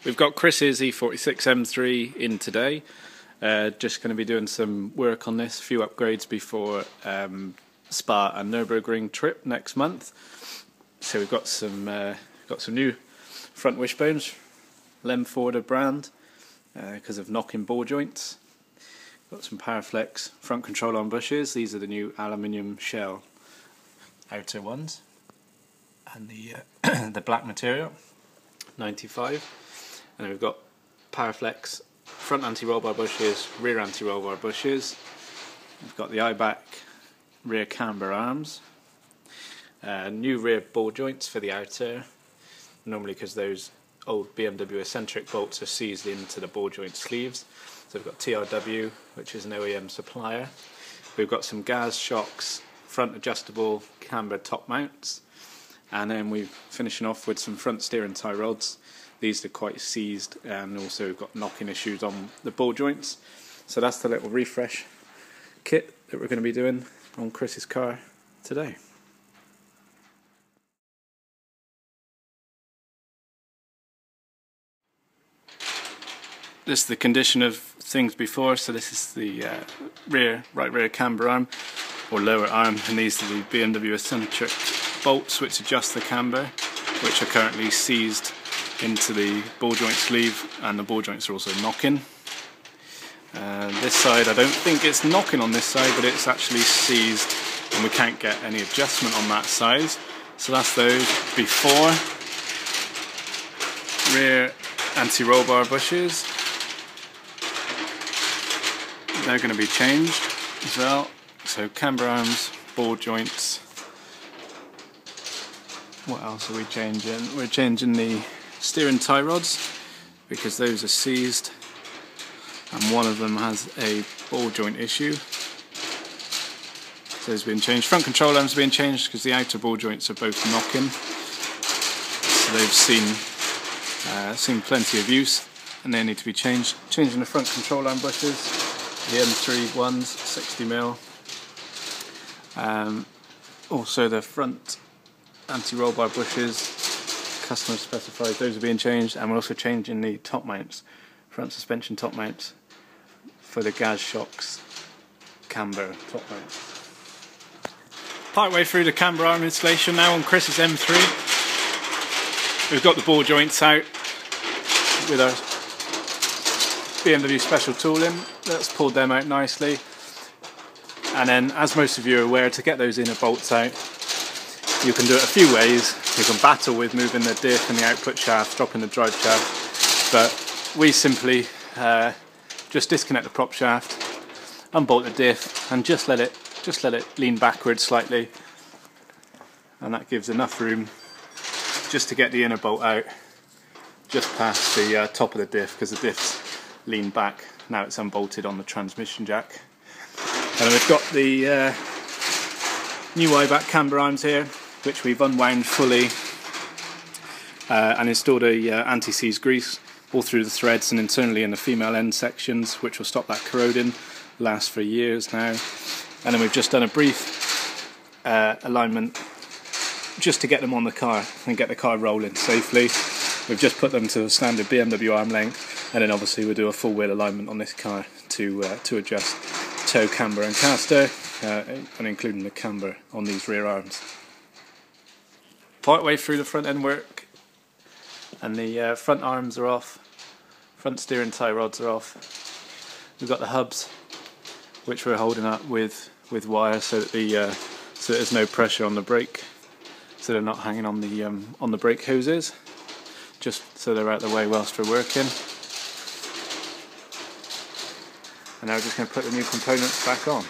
We've got Chris's E46 M3 in today. Just going to be doing some work on this, a few upgrades before Spa and Nurburgring trip next month. So we've got some new front wishbones, Lemforder brand, because of knocking ball joints. Got some Powerflex front control arm bushes. These are the new aluminium shell outer ones, and the the black material, 95. And then we've got Powerflex front anti-roll bar bushes, rear anti-roll bar bushes. We've got the Eibach rear camber arms, new rear ball joints for the outer, normally because those old BMW eccentric bolts are seized into the ball joint sleeves. So we've got TRW, which is an OEM supplier. We've got some gas shocks, front adjustable camber top mounts, and then we're finishing off with some front steering tie rods. These are quite seized, and also we've got knocking issues on the ball joints. So that's the little refresh kit that we're going to be doing on Chris's car today. This is the condition of things before. So this is the right rear camber arm, or lower arm, and these are the BMW eccentric bolts which adjust the camber, which are currently seized into the ball joint sleeve, and the ball joints are also knocking. This side, I don't think it's knocking on this side, but it's actually seized, and we can't get any adjustment on that side. So that's those before. Rear anti-roll bar bushes, they're going to be changed as well. So camber arms, ball joints. What else are we changing? We're changing the steering tie rods because those are seized, and one of them has a ball joint issue. So those have been changed. Front control arms have been changed because the outer ball joints are both knocking. So they've seen plenty of use, and they need to be changed. Changing the front control arm bushes, the M3 ones, 60mm. Also the front anti-roll bar bushes, customer specified, those are being changed, and we're also changing the top mounts, front suspension top mounts for the gas shocks camber top mounts. Part way through the camber arm installation now on Chris's M3. We've got the ball joints out with our BMW special tooling. That's pulled them out nicely, and then, as most of you are aware, to get those inner bolts out, you can do it a few ways. You can battle with moving the diff and the output shaft, dropping the drive shaft, but we simply just disconnect the prop shaft, unbolt the diff, and just let it lean backwards slightly, and that gives enough room just to get the inner bolt out, just past the top of the diff, because the diff's leaned back. Now it's unbolted on the transmission jack. And we've got the new Eibach camber arms here, which we've unwound fully and installed a anti-seize grease all through the threads and internally in the female end sections, which will stop that corroding. Lasts for years now. And then we've just done a brief alignment just to get them on the car and get the car rolling safely. We've just put them to the standard BMW arm length, and then obviously we'll do a full wheel alignment on this car to adjust toe, camber and caster, and including the camber on these rear arms. Part way through the front end work, and the front arms are off, front steering tie rods are off. We've got the hubs, which we're holding up with wire so that so there's no pressure on the brake, so they're not hanging on the brake hoses, just so they're out of the way whilst we're working. And now we're just going to put the new components back on.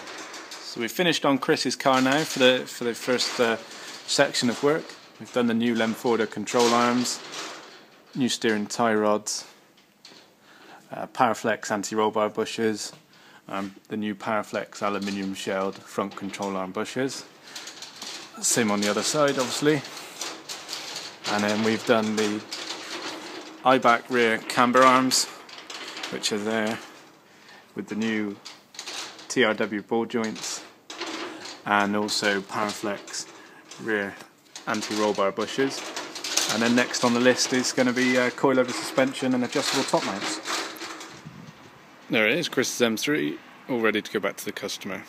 So we've finished on Chris's car now for the first section of work. We've done the new Lemforder control arms, new steering tie rods, Powerflex anti-roll bar bushes, the new Powerflex ALUMINIUM shelled front control arm bushes. Same on the other side, obviously. And then we've done the Eibach rear camber arms, which are there with the new TRW ball joints, and also Powerflex rear anti-roll bar bushes. And then next on the list is going to be coilover suspension and adjustable top mounts. There it is, Chris's M3, all ready to go back to the customer.